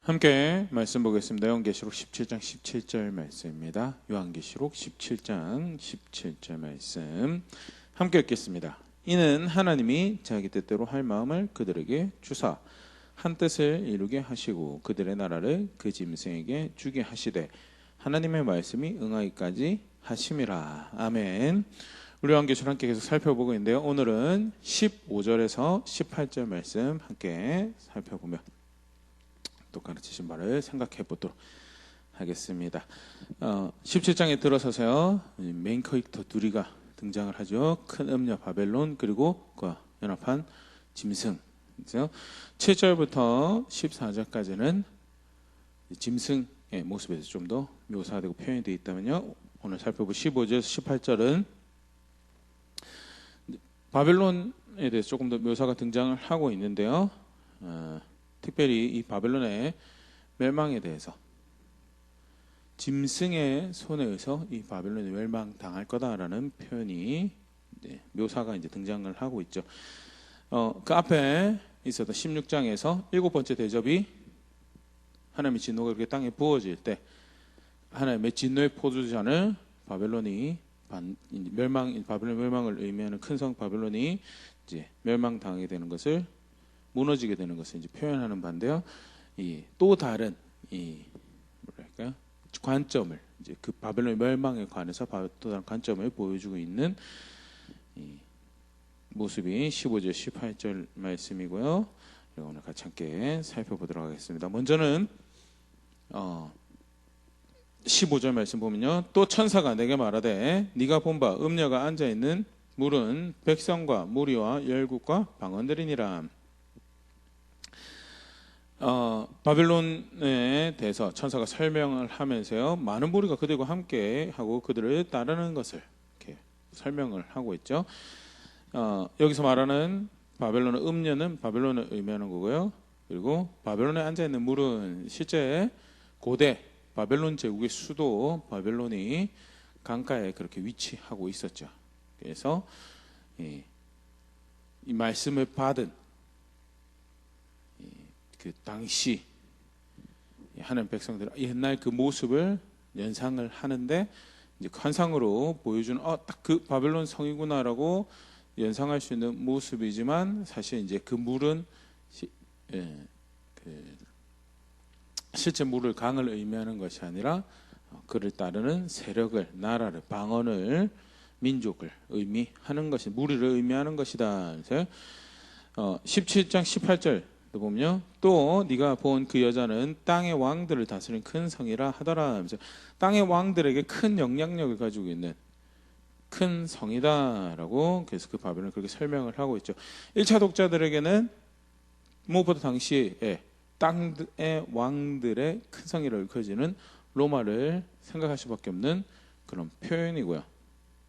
함께 말씀 보겠습니다. 요한계시록 17장 17절 말씀입니다. 요한계시록 17장 17절 말씀 함께 읽겠습니다. 이는 하나님이 자기 뜻대로 할 마음을 그들에게 주사 한 뜻을 이루게 하시고 그들의 나라를 그 짐승에게 주게 하시되 하나님의 말씀이 응하기까지 하심이라. 아멘. 우리 요한계시록 함께 계속 살펴보고 있는데요. 오늘은 15절에서 18절 말씀 함께 살펴보며 또 가르치신 바를 생각해 보도록 하겠습니다. 17장에 들어서서요, 메인 캐릭터 둘이가 등장을 하죠. 큰 음녀 바벨론 그리고 그 연합한 짐승. 7절부터 14절까지는 짐승의 모습에서 좀 더 묘사되고 표현이 되어 있다면요, 오늘 살펴볼 15절에서 18절은 바벨론에 대해서 조금 더 묘사가 등장을 하고 있는데요. 특별히 이 바벨론의 멸망에 대해서, 짐승의 손에 의해서 이 바벨론이 멸망당할 거다라는 표현이 묘사가 이제 등장을 하고 있죠. 그 앞에 있었던 16장에서 일곱 번째 대접이 하나님의 진노가 이렇게 땅에 부어질 때 하나님의 진노의 포도주잔을 바벨론 멸망을 의미하는 큰 성 바벨론이 이제 멸망당하게 되는 것을, 무너지게 되는 것을 이제 표현하는 반대요. 또 다른 관점을, 이제 그 바벨론 멸망에 관해서 또 다른 관점을 보여주고 있는 모습이 15절, 18절 말씀이고요. 오늘 같이 함께 살펴보도록 하겠습니다. 먼저는 15절 말씀 보면요, 또 천사가 내게 말하되 네가 본 바 음녀가 앉아 있는 물은 백성과 무리와 열국과 방언들이니라. 바벨론에 대해서 천사가 설명을 하면서요, 많은 무리가 그들과 함께 하고 그들을 따르는 것을 이렇게 설명을 하고 있죠. 여기서 말하는 바벨론의 음녀는 바벨론을 의미하는 거고요. 그리고 바벨론에 앉아 있는 물은 실제 고대 바벨론 제국의 수도 바벨론이 강가에 그렇게 위치하고 있었죠. 그래서 이 말씀을 받은 그 당시 하나님 백성들 옛날 그 모습을 연상을 하는데, 이제 환상으로 보여주는 딱 그 바벨론 성이구나라고 연상할 수 있는 모습이지만, 사실 이제 그 물은 실제 물을, 강을 의미하는 것이 아니라 그를 따르는 세력을, 나라를, 방언을, 민족을 의미하는 것이, 무리를 의미하는 것이다. 그래서 17장 18절 보면요, 또 네가 본 그 여자는 땅의 왕들을 다스리는 큰 성이라 하더라. 땅의 왕들에게 큰 영향력을 가지고 있는 큰 성이다라고, 그래서 그 바벨론을 그렇게 설명을 하고 있죠. 1차 독자들에게는 무엇보다 당시에 땅의 왕들의 큰 성이라고 일컬어지는 로마를 생각할 수밖에 없는 그런 표현이고요.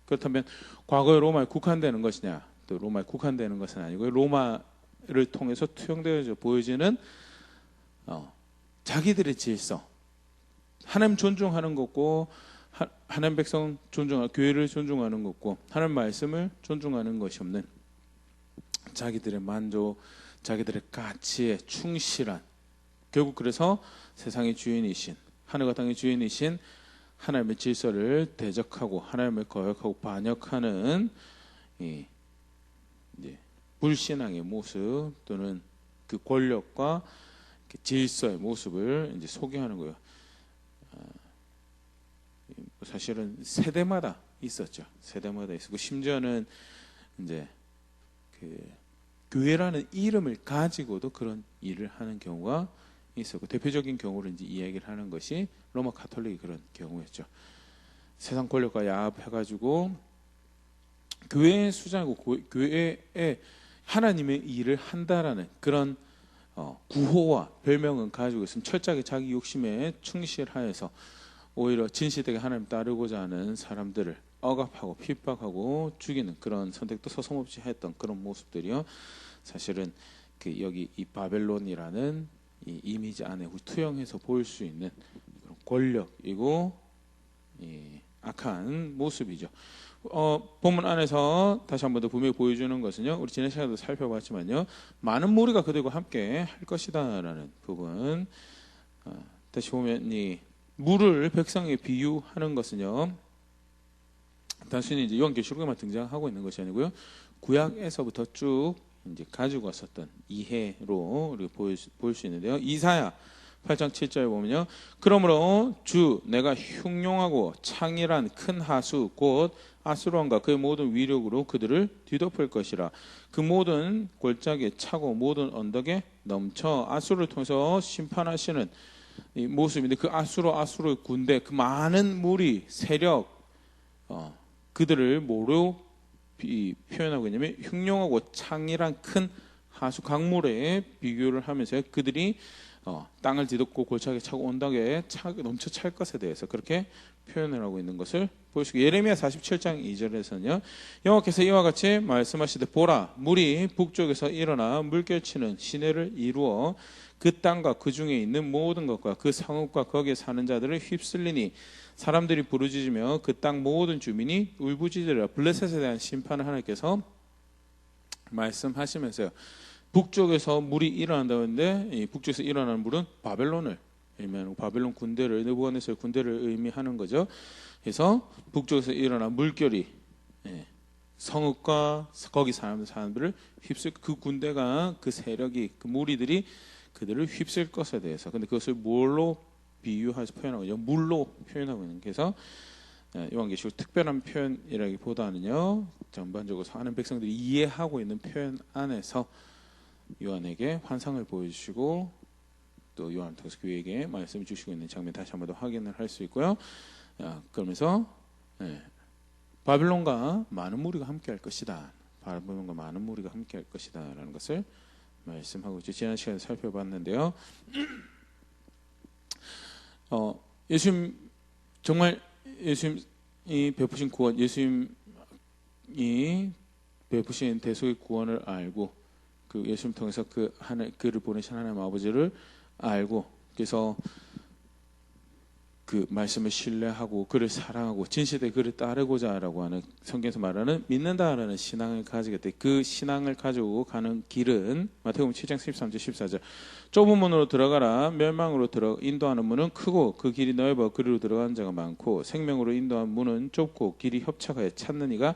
그렇다면 과거의 로마에 국한되는 것이냐, 또 로마에 국한되는 것은 아니고요, 로마를 통해서 투영되어져 보여지는 자기들의 질서, 하나님 존중하는 것고, 하나님 백성 존중하는, 교회를 존중하는 것고, 하나님 말씀을 존중하는 것이 없는 자기들의 만족, 자기들의 가치에 충실한, 결국 그래서 세상의 주인이신, 하늘과 땅의 주인이신 하나님의 질서를 대적하고 하나님을 거역하고 반역하는 이제 불신앙의 모습, 또는 그 권력과 질서의 모습을 이제 소개하는 거예요. 사실은 세대마다 있었죠. 세대마다 있었고, 심지어는 이제 그 교회라는 이름을 가지고도 그런 일을 하는 경우가 있었고, 대표적인 경우를 이제 이야기를 하는 것이 로마 가톨릭의 그런 경우였죠. 세상 권력과 야합해가지고 교회의 수장이고 교회에 하나님의 일을 한다라는 그런 구호와 별명은 가지고 있으면 철저하게 자기 욕심에 충실하여서 오히려 진실되게 하나님 따르고자 하는 사람들을 억압하고 핍박하고 죽이는 그런 선택도 서슴없이 했던 그런 모습들이요, 사실은 여기 이 바벨론이라는 이 이미지 안에 투영해서 보일 수 있는 그런 권력이고 악한 모습이죠. 본문 안에서 다시 한 번 더 분명히 보여주는 것은요, 우리 지난 시간에도 살펴봤지만요, 많은 무리가 그들과 함께 할 것이다라는 부분, 다시 보면 이 물을 백성에 비유하는 것은요, 단순히 이제 요한계시록에만 등장하고 있는 것이 아니고요, 구약에서부터 쭉 이제 가지고 왔었던 이해로 볼 수 있는데요. 이사야 8장 7절에 보면요, 그러므로 주 내가 흉용하고 창일한 큰 하수 곧 아수르왕과 그의 모든 위력으로 그들을 뒤덮을 것이라. 그 모든 골짜기에 차고 모든 언덕에 넘쳐 아수르를 통해서 심판하시는 이 모습인데, 그 아수르의 군대, 그 많은 무리 세력, 그들을 뭐로 표현하고 있냐면 흉룡하고 창이란 큰 하수 강물에 비교를 하면서 그들이 땅을 뒤덮고 골짜기에 차고 언덕에 넘쳐 찰 것에 대해서 그렇게 표현을 하고 있는 것을 보시고, 예레미야 47장 2절에서는요, 여호와께서 이와 같이 말씀하시되 보라, 물이 북쪽에서 일어나 물결치는 시내를 이루어 그 땅과 그 중에 있는 모든 것과 그 성읍과 거기에 사는 자들을 휩쓸리니 사람들이 부르짖으며 그 땅 모든 주민이 울부짖으리라. 블레셋에 대한 심판을 하나님께서 말씀하시면서요, 북쪽에서 물이 일어난다고 하는데, 이 북쪽에서 일어나는 물은 바벨론을 의미하는, 바벨론 군대를, 느부갓네살 군대를 의미하는 거죠. 그래서 북쪽에서 일어난 물결이 성읍과 거기 사람들을 휩쓸, 그 군대가, 그 세력이, 그 무리들이 그들을 휩쓸 것에 대해서, 근데 그것을 뭘로 비유해서 표현하고 있죠? 물로 표현하고 있는. 그래서 요한계시록 특별한 표현이라기보다는요, 전반적으로 많은 백성들이 이해하고 있는 표현 안에서 요한에게 환상을 보여주시고 또 요한 통해서 교회에게 말씀을 주시고 있는 장면 다시 한번 더 확인을 할 수 있고요. 그러면서 바빌론과 많은 무리가 함께할 것이다. 바빌론과 많은 무리가 함께할 것이다라는 것을 말씀하고 있죠. 지난 시간에 살펴봤는데요. 예수님, 정말 예수님이 베푸신 구원, 예수님이 베푸신 대속의 구원을 알고, 그 예수님 통해서 그를 보내신 하나님 아버지를 알고, 그래서 그 말씀을 신뢰하고 그를 사랑하고 진실되게 그를 따르고자라고 하는, 성경에서 말하는 믿는다라는 신앙을 가지게 돼. 그 신앙을 가지고 가는 길은 마태복음 7장 13절 14절, 좁은 문으로 들어가라. 멸망으로 인도하는 문은 크고 그 길이 넓어 그리로 들어가는 자가 많고 생명으로 인도하는 문은 좁고 길이 협착하여 찾는 이가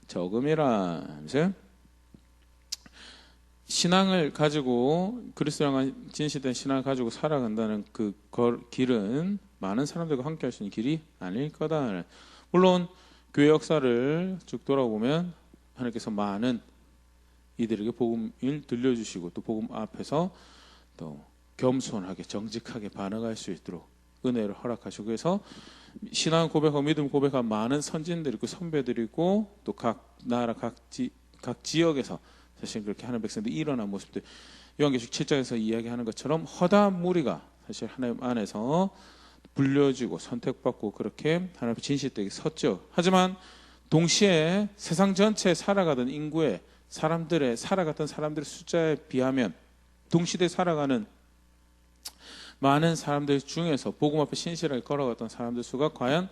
적음이라. 하면서 신앙을 가지고, 그리스도랑 진실된 신앙을 가지고 살아간다는 그 길은 많은 사람들과 함께 할 수 있는 길이 아닐 거다. 물론 교회 역사를 쭉 돌아보면 하나님께서 많은 이들에게 복음을 들려주시고 또 복음 앞에서 또 겸손하게 정직하게 반응할 수 있도록 은혜를 허락하시고, 그래서 신앙 고백하고 믿음 고백한 많은 선진들이 있고 선배들이 있고 또 각 나라 각 지역에서 사실 그렇게 하는 백성들이 일어난 모습들, 요한계시록 7장에서 이야기하는 것처럼 허다한 무리가 사실 하나님 안에서 불려지고 선택받고 그렇게 하나님 앞에 진실되게 섰죠. 하지만 동시에 세상 전체에 살아가던 인구의 살아갔던 사람들의 숫자에 비하면 동시대에 살아가는 많은 사람들 중에서 복음 앞에 신실하게 걸어갔던 사람들 수가 과연,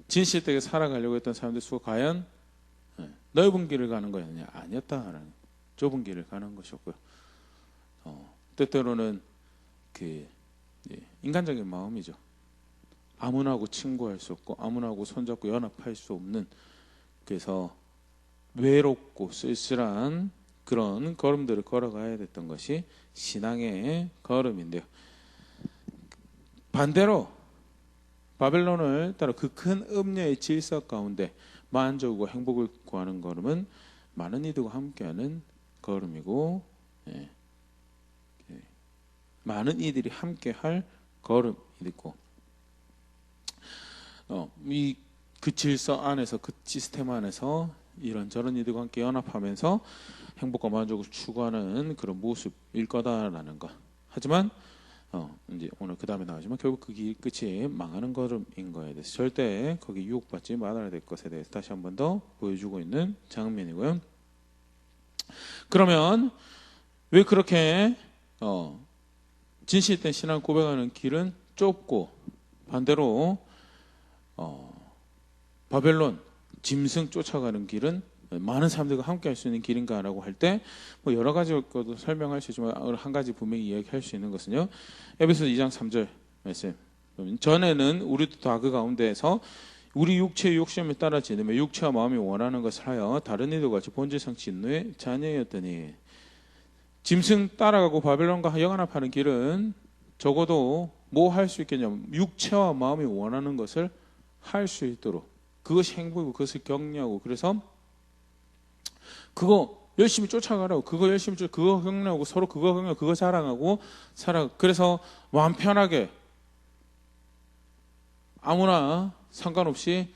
진실되게 살아가려고 했던 사람들 수가 과연 넓은 길을 가는 거였느냐? 아니었다라는, 좁은 길을 가는 것이었고요. 때때로는 인간적인 마음이죠. 아무나하고 친구할 수 없고 아무나하고 손잡고 연합할 수 없는, 그래서 외롭고 쓸쓸한 그런 걸음들을 걸어가야 됐던 것이 신앙의 걸음인데요. 반대로 바벨론을 따라 그 큰 음녀의 질서 가운데 만족과 행복을 구하는 걸음은 많은 이들과 함께하는 걸음이고, 많은 이들이 함께할 걸음이 있고, 그 질서 안에서, 그 시스템 안에서 이런저런 이들과 함께 연합하면서 행복과 만족을 추구하는 그런 모습일 거다라는 것. 하지만 이제 오늘 그 다음에 나오지만 결국 그 길 끝이 망하는 걸음인 거에 대해서 절대 거기 유혹받지 말아야 될 것에 대해서 다시 한 번 더 보여주고 있는 장면이고요. 그러면 왜 그렇게 진실된 신앙을 고백하는 길은 좁고 반대로 바벨론 짐승 쫓아가는 길은 많은 사람들과 함께 할 수 있는 길인가라고 할 때 여러 가지 것도 설명할 수 있지만 한 가지 분명히 이야기할 수 있는 것은요, 에베소서 2장 3절 말씀. 전에는 우리도 다 그 가운데에서 우리 육체의 욕심에 따라 지내며 육체와 마음이 원하는 것을 하여 다른 이들과 같이 본질상 진노의 자녀였더니. 짐승 따라가고 바벨론과 연합하는 길은 적어도 뭐 할 수 있겠냐면 육체와 마음이 원하는 것을 할 수 있도록, 그것이 행복이고 그것을 격려하고, 그래서 그거 열심히 쫓아가라고, 그거 열심히 그거 격려하고, 서로 그거 격려, 그거 자랑하고 살아. 그래서 마음 편하게 아무나 상관없이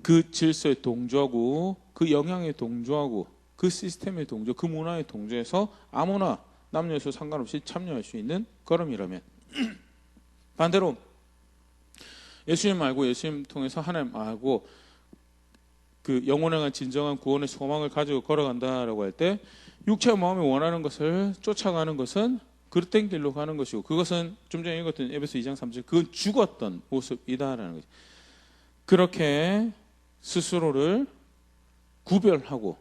그 질서에 동조하고, 그 영향에 동조하고, 그 시스템에 동조, 그 문화에 동조해서 아무나 남녀 여소 상관없이 참여할 수 있는 걸음이라면, 반대로 예수님 알고 예수님 통해서 하나님 알고 그 영혼에 관한 진정한 구원의 소망을 가지고 걸어간다라고 할 때 육체와 마음이 원하는 것을 쫓아가는 것은 그릇된 길로 가는 것이고, 그것은 좀 전에 읽었던 에베소 2장 3절, 그건 죽었던 모습이다라는 거죠. 그렇게 스스로를 구별하고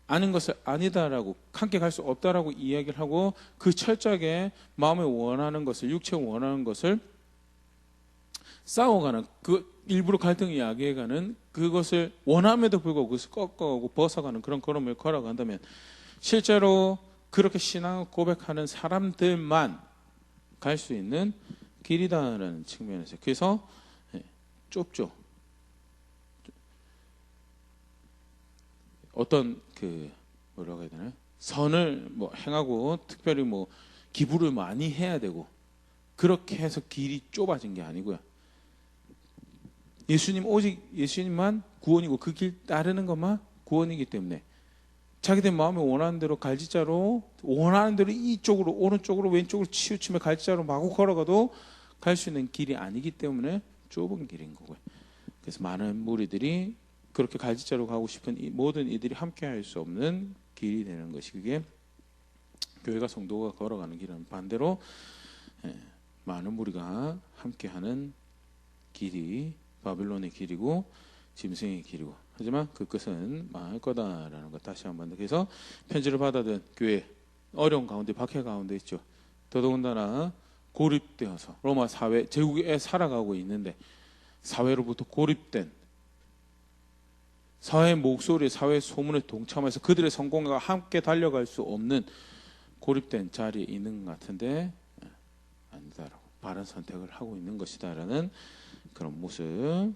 아는 것을 아니다라고, 함께 갈 수 없다라고 이야기를 하고, 그 철저하게 마음에 원하는 것을, 육체가 원하는 것을 싸워가는, 그 일부러 갈등이 야기해가는, 그것을 원함에도 불구하고 그것을 꺾어가고 벗어가는 그런 걸음을 걸어간다면, 실제로 그렇게 신앙을 고백하는 사람들만 갈 수 있는 길이다라는 측면에서, 그래서 좁죠. 어떤 그 뭐라고 해야 되나요? 선을 뭐 행하고 특별히 뭐 기부를 많이 해야 되고 그렇게 해서 길이 좁아진 게 아니고요. 예수님, 오직 예수님만 구원이고 그 길 따르는 것만 구원이기 때문에 자기들 마음에 원하는 대로 갈지자로, 원하는 대로 이쪽으로 오른쪽으로 왼쪽으로 치우치며 갈지자로 마구 걸어가도 갈 수 있는 길이 아니기 때문에 좁은 길인 거고요. 그래서 많은 무리들이 그렇게 갈지자로 가고 싶은 이 모든 이들이 함께 할 수 없는 길이 되는 것이, 그게 교회가 성도가 걸어가는 길은, 반대로 많은 무리가 함께하는 길이 바빌론의 길이고 짐승의 길이고, 하지만 그 끝은 망할 거다라는 것 다시 한번. 그래서 편지를 받아든 교회 어려운 가운데, 박해 가운데 있죠. 더더군다나 고립되어서 로마 사회 제국에 살아가고 있는데 사회로부터 고립된, 사회의 목소리, 사회의 소문에 동참해서 그들의 성공과 함께 달려갈 수 없는 고립된 자리에 있는 것 같은데 아니다라고, 바른 선택을 하고 있는 것이다라는 그런 모습,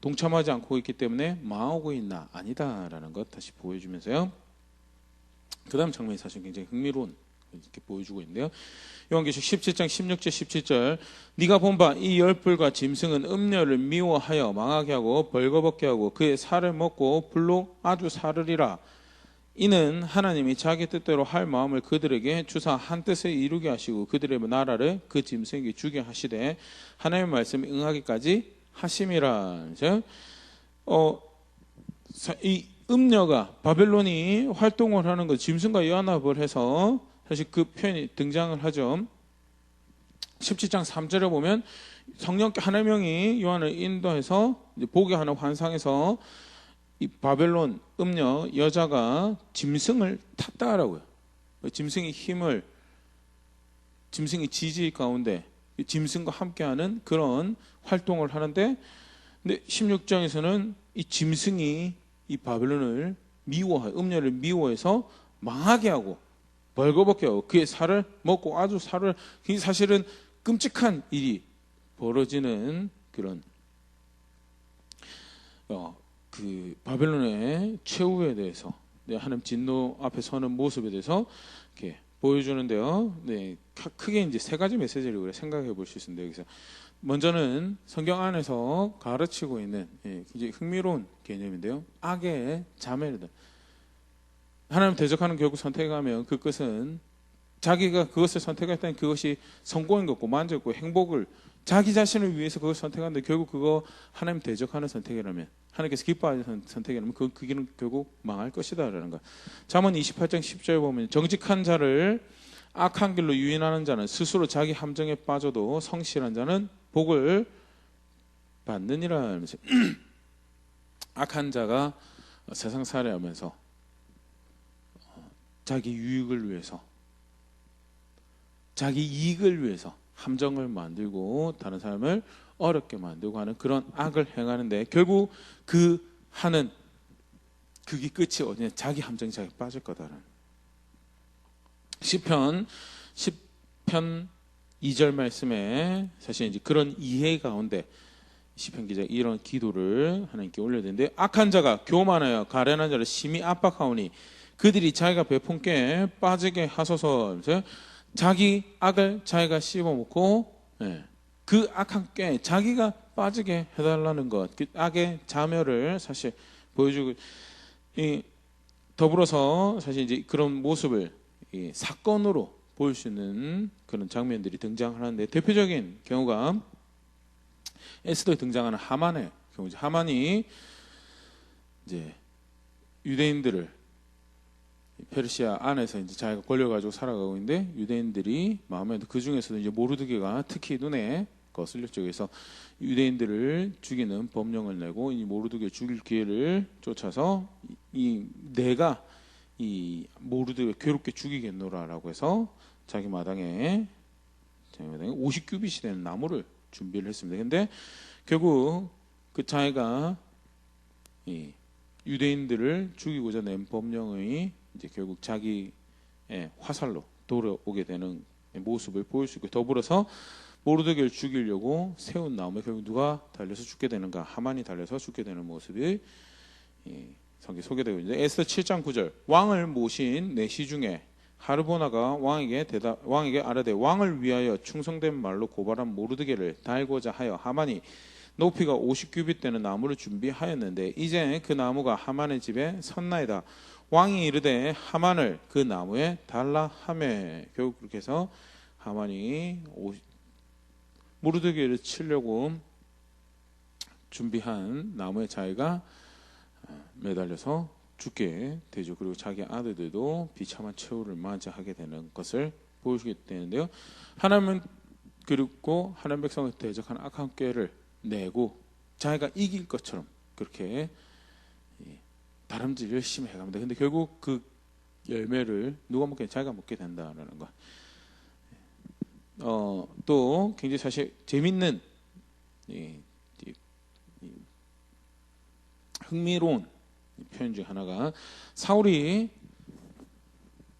동참하지 않고 있기 때문에 망하고 있나 아니다라는 것 다시 보여주면서요. 그 다음 장면이 사실 굉장히 흥미로운, 이렇게 보여주고 있는데요. 요한계시록 17장 16절 17절, 네가 본 바 이 열불과 짐승은 음녀를 미워하여 망하게 하고 벌거벗게 하고 그의 살을 먹고 불로 아주 사르리라. 이는 하나님이 자기 뜻대로 할 마음을 그들에게 주사 한 뜻에 이루게 하시고 그들의 나라를 그 짐승에게 주게 하시되 하나님의 말씀에 응하기까지 하심이라. 이 음녀가, 바벨론이 활동을 하는 것, 짐승과 연합을 해서 사실 그 표현이 등장을 하죠. 17장 3절에 보면 성령께 하나님이 요한을 인도해서 보게 하는 환상에서 이 바벨론 음녀 여자가 짐승을 탔다라고요. 짐승의 힘을, 짐승의 지지 가운데 짐승과 함께하는 그런 활동을 하는데, 근데 16장에서는 이 짐승이 이 바벨론을 미워해, 음녀를 미워해서 망하게 하고 벌거벗게 하고 그의 살을 먹고 아주 살을, 사실은 끔찍한 일이 벌어지는 그런 그 바벨론의 최후에 대해서, 하나님 진노 앞에 서는 모습에 대해서 이렇게 보여주는데요. 네, 크게 이제 세 가지 메시지를 우리가 생각해 볼 수 있습니다. 여기서 먼저는 성경 안에서 가르치고 있는 굉장히 흥미로운 개념인데요. 악의 자매다. 하나님 대적하는 결국 선택하면 그 끝은 자기가 그것을 선택했다면 그것이 성공인 것고 만족고 행복을, 자기 자신을 위해서 그걸 선택하는데 결국 그거 하나님 대적하는 선택이라면, 하나님께서 기뻐하는 선택이라면 그 길은 결국 망할 것이다라는 것. 잠언 28장 10절에 보면 정직한 자를 악한 길로 유인하는 자는 스스로 자기 함정에 빠져도 성실한 자는 복을 받느니라 하면서 악한 자가 세상 살이하면서 자기 유익을 위해서, 자기 이익을 위해서 함정을 만들고 다른 사람을 어렵게 만들고 하는 그런 악을 행하는데 결국 그 하는 그게 끝이 어디냐? 자기 함정이 자기 빠질 거다라는. 시편 2절 말씀에 사실 이제 그런 이해 가운데 시편 기자 이런 기도를 하나님께 올려야 되는데, 악한 자가 교만하여 가련한 자를 심히 압박하오니 그들이 자기가 베푼 꾀에 빠지게 하소서. 자기 악을 자기가 씹어먹고 그 악한 꾀에 자기가 빠지게 해달라는 것, 그 악의 자멸을 사실 보여주고, 더불어서 사실 이제 그런 모습을 사건으로 볼 수 있는 그런 장면들이 등장하는데, 대표적인 경우가 에스더에 등장하는 하만의 경우죠. 하만이 이제 유대인들을 페르시아 안에서 이제 자기가 권력가지고 살아가고 있는데, 유대인들이 마음에 그 중에서도 이제 모르드게가 특히 눈에 거슬렸죠. 그래서 유대인들을 죽이는 법령을 내고 이 모르드게 죽일 기회를 쫓아서 내가 이 모르드게 괴롭게 죽이겠노라라고 해서 자기 마당에 50규빗이 되는 나무를 준비를 했습니다. 근데 결국 그 자기가 이 유대인들을 죽이고자 낸 법령이 이제 결국 자기의 화살로 돌아오게 되는 모습을 보일 수 있고, 더불어서 모르드게를 죽이려고 세운 나무에 결국 누가 달려서 죽게 되는가? 하만이 달려서 죽게 되는 모습이 성경에 소개되고 있는데, 에스더 7장 9절, 왕을 모신 내시 중에 하르보나가 왕에게 아뢰되 왕을 위하여 충성된 말로 고발한 모르드게를 달고자 하여 하만이 높이가 50규빗 되는 나무를 준비하였는데 이제 그 나무가 하만의 집에 섰나이다. 왕이 이르되 하만을 그 나무에 달라 하매. 결국 그렇게 해서 하만이 모르드게를 치려고 준비한 나무에 자기가 매달려서 죽게 되죠. 그리고 자기 아들들도 비참한 최후를 맞이하게 되는 것을 보여주게 되는데요. 하나님은 그리고 하나님 백성을 대적한 악한 꾀를 내고 자기가 이길 것처럼 그렇게 다람쥐를 열심히 해갑니다. 근데 결국 그 열매를 누가 먹게? 자기가 먹게 된다라는 것. 또 굉장히 사실 재밌는 흥미로운 표현 중 하나가, 사울이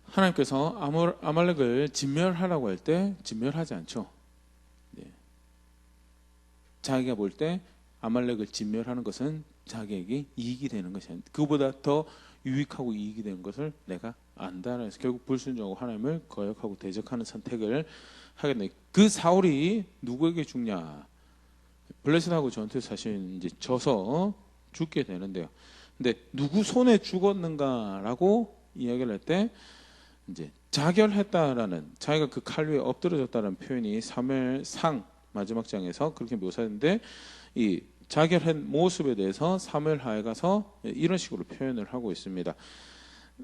하나님께서 아말렉을 진멸하라고 할 때 진멸하지 않죠. 자기가 볼 때 아말렉을 진멸하는 것은 자기에게 이익이 되는 것이 아니다. 그보다 더 유익하고 이익이 되는 것을 내가 안다라 해서 결국 불순종하고 하나님을 거역하고 대적하는 선택을 하겠네. 그 사울이 누구에게 죽냐? 블레셋하고 전투에 사실 이제 져서 죽게 되는데요. 근데 누구 손에 죽었는가라고 이야기를 할 때 이제 자결했다라는, 자기가 그 칼 위에 엎드려졌다는 표현이 사무엘상 마지막 장에서 그렇게 묘사했는데, 이 자결한 모습에 대해서 사무엘하에 가서 이런 식으로 표현을 하고 있습니다.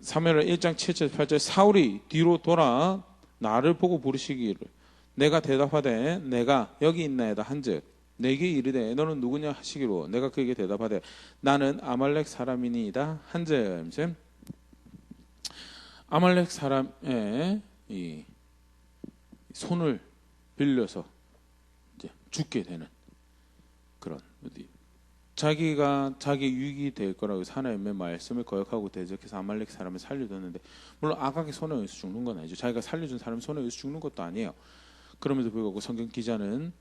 사무엘 1장 7절 8절, 사울이 뒤로 돌아 나를 보고 부르시기를 내가 대답하되 내가 여기 있나이다 한즉 내게 이르되 너는 누구냐 하시기로 내가 그에게 대답하되 나는 아말렉 사람이니이다 한즉. 아말렉 사람의 이 손을 빌려서 이제 죽게 되는 그런, 자기가 자기 유익이 될 거라고 하나님의 말씀을 거역하고 대적해서 아말렉 사람을 살려줬는데, 물론 아각의 손에 의해서 죽는 건 아니죠. 자기가 살려준 사람 손에 의해서 죽는 것도 아니에요. 그럼에도 불구하고 성경 기자는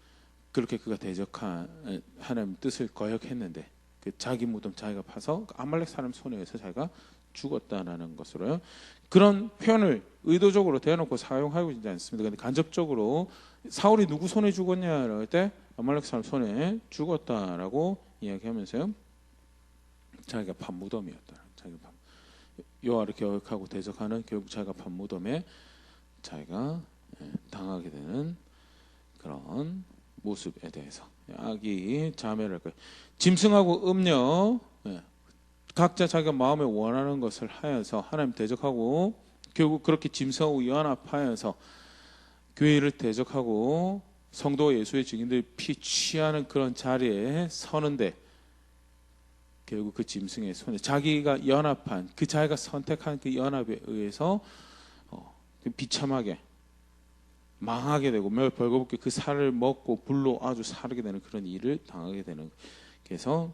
그렇게 그가 대적한 하나님의 뜻을 거역했는데 그 자기 무덤 자기가 파서 아말렉 사람 손에 의해서 자기가 죽었다라는 것으로요. 그런 표현을 의도적으로 대놓고 사용하고 있지 않습니다. 그런데 간접적으로 사울이 누구 손에 죽었냐라고 할 때 아말렉 사람 손에 죽었다라고 이야기하면서요, 자기가 판 무덤이었다. 자기가 여호와를 거역하고 대적하는 결국 자기가 판 무덤에 자기가 당하게 되는 그런 모습에 대해서 악이 자멸할 거예요. 짐승하고 음녀 각자 자기가 마음에 원하는 것을 하여서 하나님 대적하고 결국 그렇게 짐승하고 연합하여서 교회를 대적하고 성도 예수의 증인들이 피 취하는 그런 자리에 서는데, 결국 그 짐승의 손에 자기가 연합한 그 자기가 선택한 그 연합에 의해서 비참하게 망하게 되고 벌거벗게 그 살을 먹고 불로 아주 사르게 되는 그런 일을 당하게 되는. 그래서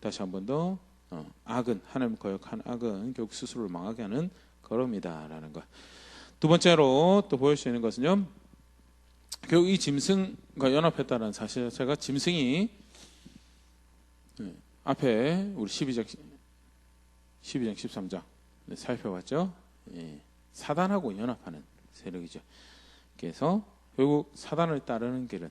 다시 한 번 더 악은, 하나님 거역한 악은 결국 스스로를 망하게 하는 걸음이다라는 것. 두 번째로 또 보일 수 있는 것은요, 결국 이 짐승과 연합했다는 사실 자체가, 짐승이 앞에 우리 12장 13장 살펴봤죠. 사단하고 연합하는 세력이죠. 그래서 결국 사단을 따르는 길은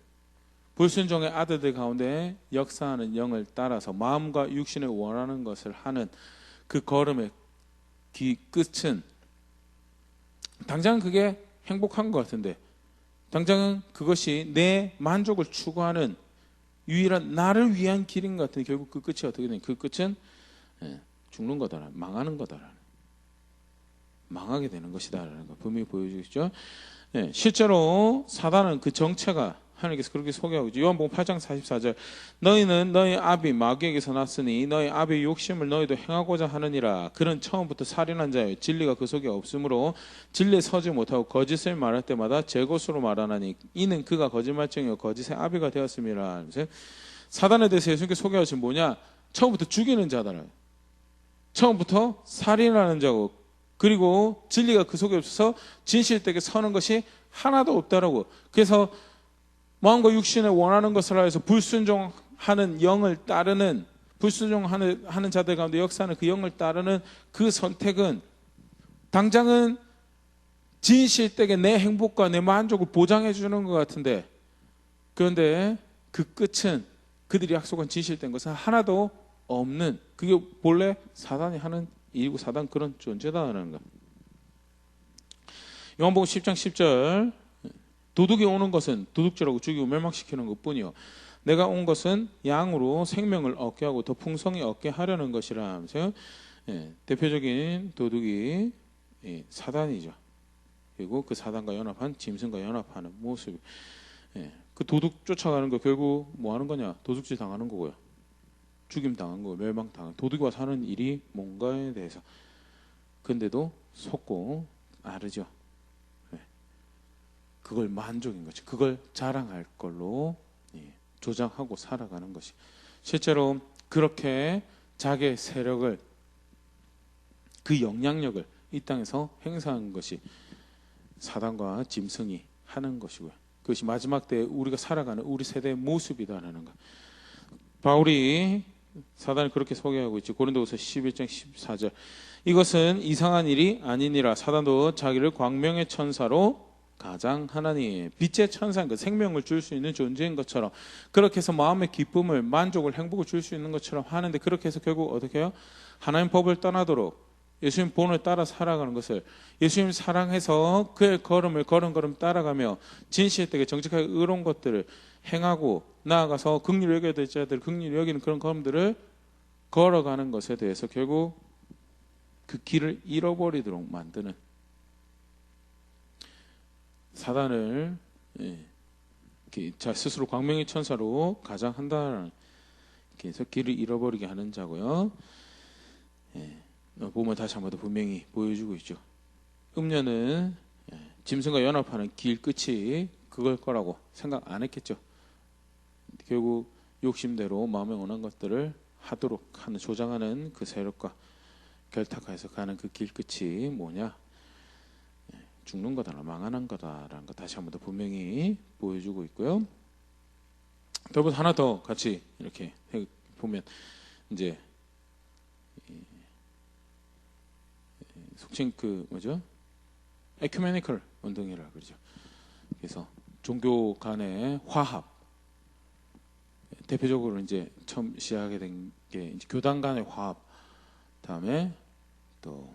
불순종의 아들들 가운데 역사하는 영을 따라서 마음과 육신에 원하는 것을 하는 그 걸음의 끝은, 당장은 그게 행복한 것 같은데, 당장은 그것이 내 만족을 추구하는 유일한 나를 위한 길인 것 같은데, 결국 그 끝이 어떻게 되냐? 그 끝은 죽는 거다, 망하는 거다, 망하게 되는 것이다라는 거 분명히 보여주겠죠. 실제로 사단은 그 정체가 하나님께서 그렇게 소개하고 있죠. 요한복음 8장 44절, 너희는 너희 아비 마귀에게서 났으니 너희 아비의 욕심을 너희도 행하고자 하느니라. 그는 처음부터 살인한 자요, 진리가 그 속에 없으므로 진리에 서지 못하고 거짓을 말할 때마다 제 것으로 말하나니 이는 그가 거짓말쟁이요 거짓의 아비가 되었음이라. 사단에 대해서 예수님께서 소개하신 뭐냐? 처음부터 죽이는 자다, 처음부터 살인하는 자고, 그리고 진리가 그 속에 없어서 진실되게 서는 것이 하나도 없다라고. 그래서 마음과 육신에 원하는 것을 하여서 불순종하는 영을 따르는, 불순종하는 자들 가운데 역사하는 그 영을 따르는 그 선택은, 당장은 진실되게 내 행복과 내 만족을 보장해 주는 것 같은데, 그런데 그 끝은 그들이 약속한 진실된 것은 하나도 없는, 그게 본래 사단이 하는 일이고 사단 그런 존재다라는 것. 요한복음 10장 10절, 도둑이 오는 것은 도둑질하고 죽이고 멸망시키는 것뿐이요 내가 온 것은 양으로 생명을 얻게 하고 더 풍성히 얻게 하려는 것이라 하면서, 대표적인 도둑이 사단이죠. 그리고 그 사단과 연합한 짐승과 연합하는 모습. 그 도둑 쫓아가는 거 결국 뭐 하는 거냐? 도둑질 당하는 거고요, 죽임 당한 거, 멸망 당한. 도둑과 사는 일이 뭔가에 대해서 근데도 속고 아르죠. 그걸 만족인 거죠. 그걸 자랑할 걸로 조장하고 살아가는 것이, 실제로 그렇게 자기의 세력을, 그 영향력을 이 땅에서 행사한 것이 사단과 짐승이 하는 것이고요. 그것이 마지막 때 우리가 살아가는 우리 세대의 모습이다라는 것. 바울이 사단을 그렇게 소개하고 있죠. 고린도후서 11장 14절, 이것은 이상한 일이 아니니라. 사단도 자기를 광명의 천사로 가장하나니. 빛의 천사인 것, 생명을 줄 수 있는 존재인 것처럼, 그렇게 해서 마음의 기쁨을, 만족을, 행복을 줄 수 있는 것처럼 하는데, 그렇게 해서 결국 어떻게 해요? 하나님 법을 떠나도록 예수님 본을 따라 살아가는 것을, 예수님 사랑해서 그의 걸음을 걸음걸음 따라가며 진실되게 정직하게 의로운 것들을 행하고 나아가서 긍휼히 여겨야 될 자들 긍휼히 여기는 그런 걸음들을 걸어가는 것에 대해서 결국 그 길을 잃어버리도록 만드는, 사단을 자 스스로 광명의 천사로 가장한다는, 그래서 길을 잃어버리게 하는 자고요. 보면 다시 한번 더 분명히 보여주고 있죠. 음녀는 짐승과 연합하는 길 끝이 그걸 거라고 생각 안 했겠죠. 결국 욕심대로 마음에 원한 것들을 하도록 하는, 조장하는 그 세력과 결탁해서 가는 그 길 끝이 뭐냐? 죽는 거다, 망하는 거다라는 거 다시 한번 더 분명히 보여주고 있고요. 여러분 하나 더 같이 이렇게 보면, 이제 속칭 그 뭐죠? 에큐메니컬 운동이라 그러죠. 그래서 종교 간의 화합, 대표적으로 이제 처음 시작하게 된 게 이제 교단 간의 화합, 다음에 또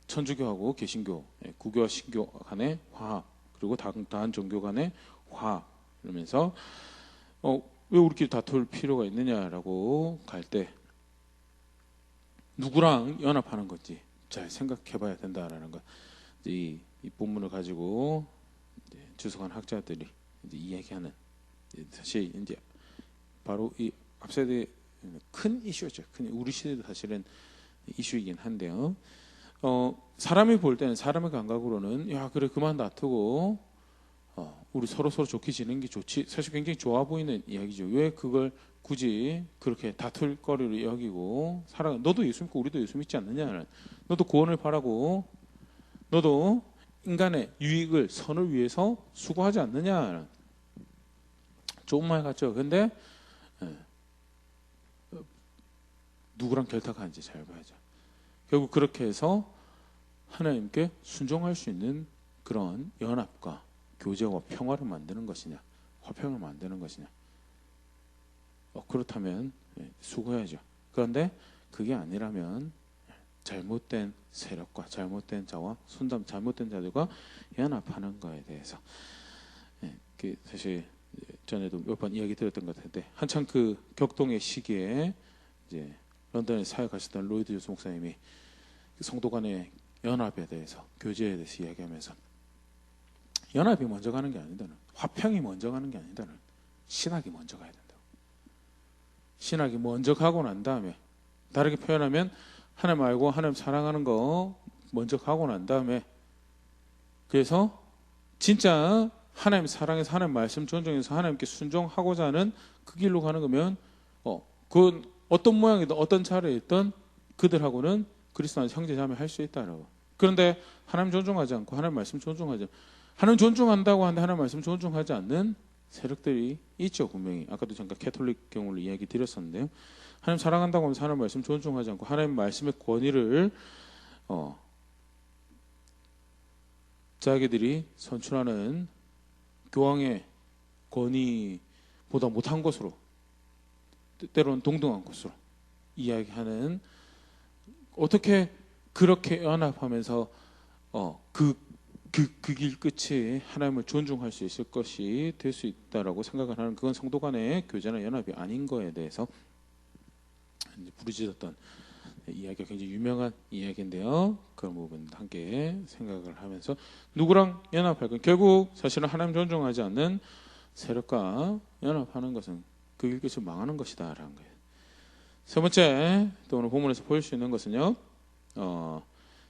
천주교하고 개신교, 구교와 신교 간의 화합, 그리고 다른 종교 간의 화합, 이러면서 왜 우리끼리 다툴 필요가 있느냐라고 갈 때 누구랑 연합하는 건지 잘 생각해봐야 된다라는 것. 이 본문을 가지고 이제 주석한 학자들이 이제 이야기하는, 사실 이제 바로 이 앞세대 큰 이슈였죠. 큰 우리 시대도 사실은 이슈이긴 한데요. 사람이 볼 때는, 사람의 감각으로는 야 그래 그만 다투고 우리 서로 좋게 지내는 게 좋지. 사실 굉장히 좋아 보이는 이야기죠. 왜 그걸 굳이 그렇게 다툴 거리로 여기고 살아? 너도 예수 믿고 우리도 예수 믿지 않느냐는. 너도 구원을 바라고 너도 인간의 유익을 선을 위해서 수고하지 않느냐는. 좋은 말 같죠. 근데 누구랑 결탁하는지 잘 봐야죠. 결국 그렇게 해서 하나님께 순종할 수 있는 그런 연합과 교제와 평화를 만드는 것이냐, 화평을 만드는 것이냐. 그렇다면 수고해야죠. 그런데 그게 아니라면 잘못된 세력과 잘못된 자와 잘못된 자들과 연합하는 거에 대해서 사실 전에도 몇 번 이야기 드렸던 것 같은데, 한창 그 격동의 시기에 이제 런던에 사역하시던 로이드 조스 목사님이 성도 간의 연합에 대해서, 교제에 대해서 이야기하면서 연합이 먼저 가는 게 아니다는, 화평이 먼저 가는 게 아니다는, 신학이 먼저 가야 된다. 신학이 먼저 가고 난 다음에, 다르게 표현하면 하나님 알고 하나님 사랑하는 거 먼저 가고 난 다음에, 그래서 진짜 하나님 사랑해서 하나님 말씀 존중해서 하나님께 순종하고자 하는 그 길로 가는 거면 그건 어떤 모양이든 어떤 차례에 있든 그들하고는 그리스도 안에서 형제자매 할 수 있다라고. 그런데 하나님 존중하지 않고 하나님 말씀 존중하지 않고, 하나님 존중한다고 하는데 하나님 말씀 존중하지 않는 세력들이 있죠. 분명히 아까도 잠깐 캐톨릭 경우를 이야기 드렸었는데요. 하나님 사랑한다고 하면서 하나님 말씀 존중하지 않고 하나님 말씀의 권위를 자기들이 선출하는 교황의 권위보다 못한 것으로, 때로는 동등한 것으로 이야기하는, 어떻게 그렇게 연합하면서 그 길 끝이 하나님을 존중할 수 있을 것이 될 수 있다라고 생각을 하는, 그건 성도 간의 교제나 연합이 아닌 거에 대해서 부르짖었던 이야기가 굉장히 유명한 이야기인데요. 그런 부분 함께 생각을 하면서 누구랑 연합할 건, 결국 사실은 하나님 존중하지 않는 세력과 연합하는 것은 그 길 끝이 망하는 것이다라는 거예요. 세 번째, 또 오늘 본문에서 보일 수 있는 것은요,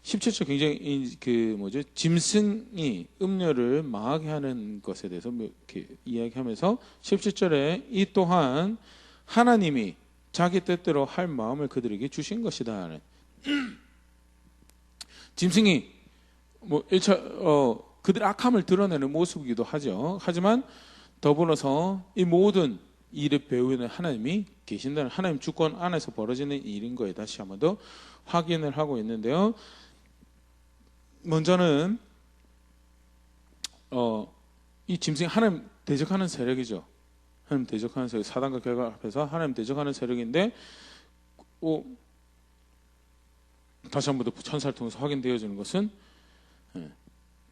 17절 굉장히 짐승이 음료를 망하게 하는 것에 대해서 이렇게 이야기하면서 17절에 이 또한 하나님이 자기 뜻대로 할 마음을 그들에게 주신 것이다. 짐승이 1차 그들의 악함을 드러내는 모습이기도 하죠. 하지만 더불어서 이 모든 일의 배후에는 하나님이 계신다는, 하나님 주권 안에서 벌어지는 일인 거에 다시 한번 더 확인을 하고 있는데요. 먼저는 이 짐승이 하나님 대적하는 세력이죠. 하나님 대적하는 세력, 사단과 결합해서 하나님 대적하는 세력인데, 다시 한 번 더 천사를 통해서 확인되어지는 것은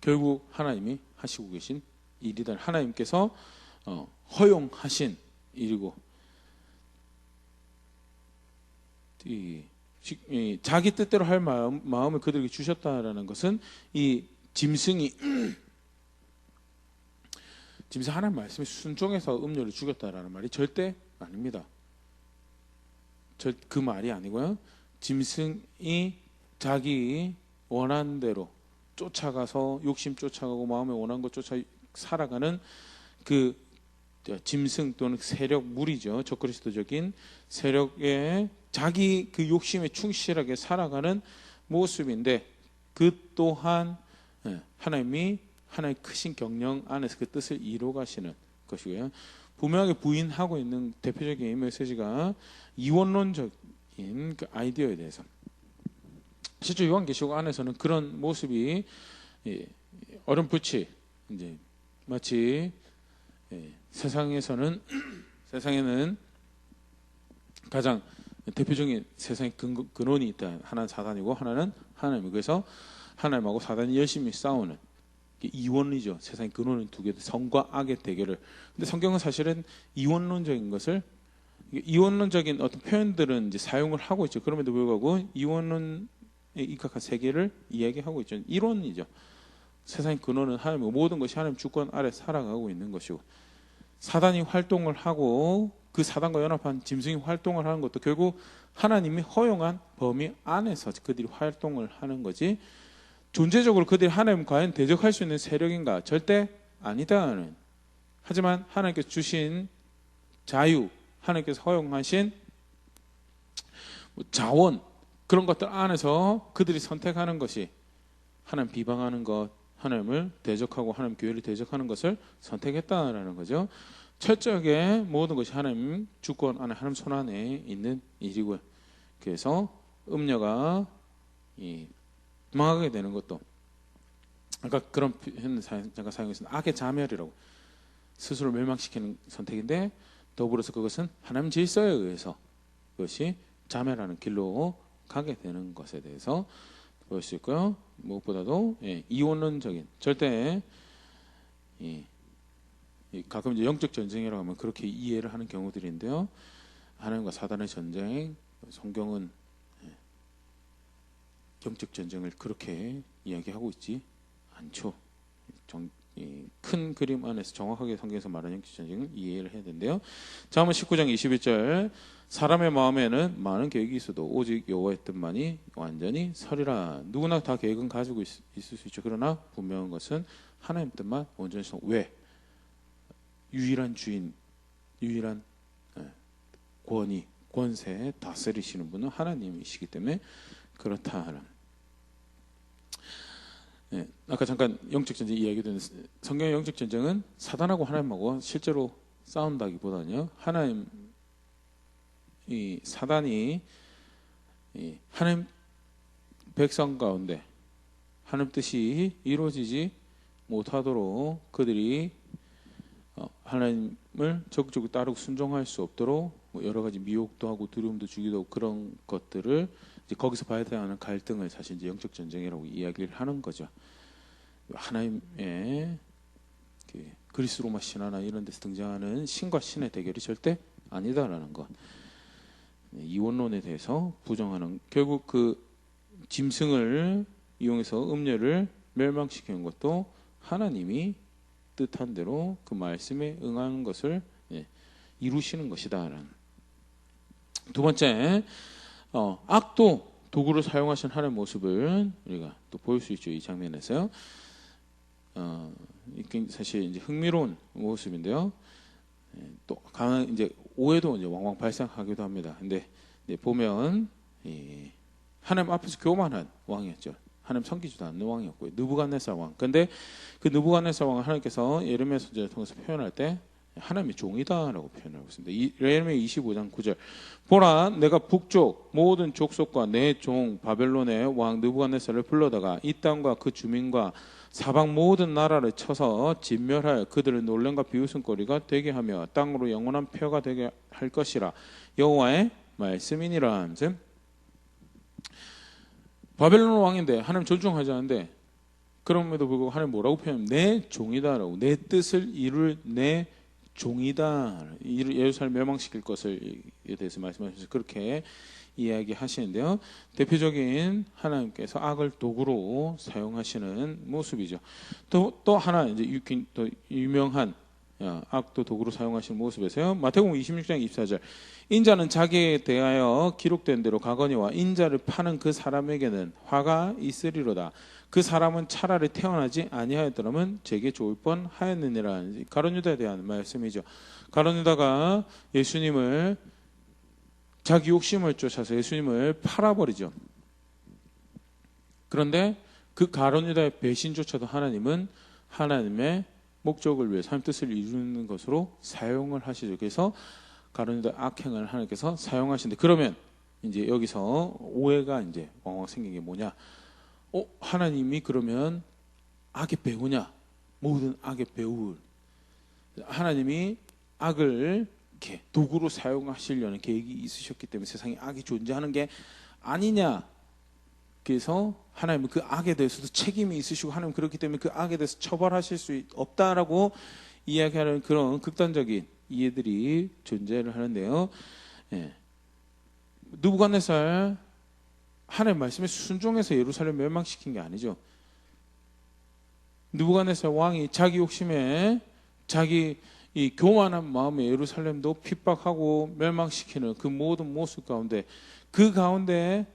결국 하나님이 하시고 계신 일이다. 하나님께서 허용하신 일이고, 자기 뜻대로 할 마음을 그들에게 주셨다라는 것은, 이 짐승이 하나님 말씀에 순종해서 음료를 죽였다라는 말이 절대 아닙니다. 그 말이 아니고요. 짐승이 자기 원하는 대로 쫓아가서 욕심 쫓아가고 마음에 원하는 것 쫓아 살아가는 그 짐승 또는 세력, 무리죠. 적그리스도적인 세력의 자기 그 욕심에 충실하게 살아가는 모습인데, 그 또한 하나님이 하나의 크신 경영 안에서 그 뜻을 이루어 가시는 것이고요. 분명하게 부인하고 있는 대표적인 메시지가 이원론적인 그 아이디어에 대해서, 실제 요한계시록 안에서는 그런 모습이 어렴풋이 이제 마치 세상에는 가장 대표적인 세상의 근원이 있다. 하나는 사단이고 하나는 하나님이고, 그래서 하나님하고 사단이 열심히 싸우는 이원이죠. 세상의 근원은 두 개, 성과 악의 대결을. 근데 성경은 사실은 이원론적인 것을, 이원론적인 어떤 표현들은 이제 사용을 하고 있죠. 그럼에도 불구하고 이원론에 입각한 세계를 이야기하고 있죠. 이론이죠. 세상의 근원은 하나님이고 모든 것이 하나님 주권 아래 살아가고 있는 것이고, 사단이 활동을 하고 그 사단과 연합한 짐승이 활동을 하는 것도 결국 하나님이 허용한 범위 안에서 그들이 활동을 하는 거지, 존재적으로 그들이 하나님 과연 대적할 수 있는 세력인가? 절대 아니다는. 하지만 하나님께서 주신 자유, 하나님께서 허용하신 자원, 그런 것들 안에서 그들이 선택하는 것이 하나님 비방하는 것, 하나님을 대적하고 하나님 교회를 대적하는 것을 선택했다라는 거죠. 철저하게 모든 것이 하나님 주권 안에, 하나님 손 안에 있는 일이고요. 그래서 음녀가 망하게 되는 것도 아까 그런 표현을 잠깐 사용했습니다. 악의 자멸이라고, 스스로 멸망시키는 선택인데 더불어서 그것은 하나님 질서에 의해서 그것이 자멸하는 길로 가게 되는 것에 대해서 볼 수 있고요. 무엇보다도 이원론적인, 절대 가끔 이제 영적 전쟁이라고 하면 그렇게 이해를 하는 경우들인데요. 하나님과 사단의 전쟁, 성경은 영적 전쟁을 그렇게 이야기하고 있지 않죠. 큰 그림 안에서 정확하게 성경에서 말하는 영적 전쟁을 이해를 해야 되는데요. 잠언 19장 21절, 사람의 마음에는 많은 계획이 있어도 오직 여호와의 뜻만이 완전히 서리라. 누구나 다 계획은 가지고 있을 수 있죠. 그러나 분명한 것은 하나님 뜻만 온전히 서. 왜? 유일한 주인, 유일한 권위, 권세 다스리시는 분은 하나님이시기 때문에 그렇다 하는. 아까 잠깐 영적 전쟁 이야기된 성경의 영적 전쟁은 사단하고 하나님하고 실제로 싸운다기보다는요, 하나님, 이 사단이 하나님 백성 가운데 하나님 뜻이 이루어지지 못하도록 그들이 하나님을 적극적으로 따르고 순종할 수 없도록 여러 가지 미혹도 하고 두려움도 주기도 하고, 그런 것들을 이제 거기서 봐야 되는 갈등을 사실 이제 영적 전쟁이라고 이야기를 하는 거죠. 하나님의 그리스 로마 신화나 이런 데서 등장하는 신과 신의 대결이 절대 아니다라는 것. 이원론에 대해서 부정하는, 결국 그 짐승을 이용해서 음녀를 멸망시키는 것도 하나님이 뜻한 대로 그 말씀에 응하는 것을 이루시는 것이다라는. 두 번째, 악도 도구를 사용하신 하나님의 모습을 우리가 또 보일 수 있죠. 이 장면에서요. 사실 이제 흥미로운 모습인데요. 또 강한 이제 오해도 이제 왕왕 발생하기도 합니다. 근데 보면 하나님 앞에서 교만한 왕이었죠. 하나님 섬기지도 않는 왕이었고요. 느부갓네살 왕. 근데 그 느부갓네살 왕을 하나님께서 예레미야 선지자를 통해서 표현할 때 하나님의 종이다라고 표현하고 있습니다. 예레미야 25장 9절. 보라, 내가 북쪽 모든 족속과 내 종 바벨론의 왕 느부갓네살을 불러다가 이 땅과 그 주민과 사방 모든 나라를 쳐서 진멸하여 그들을 놀람과 비웃음거리가 되게 하며 땅으로 영원한 표가 되게 할 것이라. 여호와의 말씀이니라. 하면서 바벨론 왕인데 하나님 존중하지 않는데, 그럼에도 불구하고 하나님 뭐라고 표현하면 내 종이다라고, 내 뜻을 이룰 내 종이다, 예루살렘 멸망시킬 것에 대해서 말씀하셔서 그렇게 이야기하시는데요. 대표적인 하나님께서 악을 도구로 사용하시는 모습이죠. 또 하나 이제 또 유명한 악도 도구로 사용하시는 모습에서요. 마태복음 26장 24절. 인자는 자기에 대하여 기록된 대로 가거니와 인자를 파는 그 사람에게는 화가 있으리로다. 그 사람은 차라리 태어나지 아니하였더라면 제게 좋을 뻔하였느니라. 가룟 유다에 대한 말씀이죠. 가룟 유다가 예수님을, 자기 욕심을 쫓아서 예수님을 팔아버리죠. 그런데 그 가룟 유다의 배신조차도 하나님은 하나님의 목적을 위해서 하나님 뜻을 이루는 것으로 사용을 하시죠. 그래서 가룟 유다의 악행을 하나님께서 사용하시는데, 그러면 이제 여기서 오해가 이제 왕왕 생긴 게 뭐냐? 하나님이 그러면 악의 배우냐? 모든 악의 배우. 하나님이 악을 이렇게 도구로 사용하시려는 계획이 있으셨기 때문에 세상에 악이 존재하는 게 아니냐? 그래서 하나님은 그 악에 대해서도 책임이 있으시고 하나님 그렇기 때문에 그 악에 대해서 처벌하실 수 없다라고 이야기하는 그런 극단적인 이해들이 존재를 하는데요. 느부갓네살 하나님 말씀에 순종해서 예루살렘 멸망시킨 게 아니죠. 느부갓네살 왕이 자기 욕심에, 자기 이 교만한 마음에 예루살렘도 핍박하고 멸망시키는 그 모든 모습 가운데, 그 가운데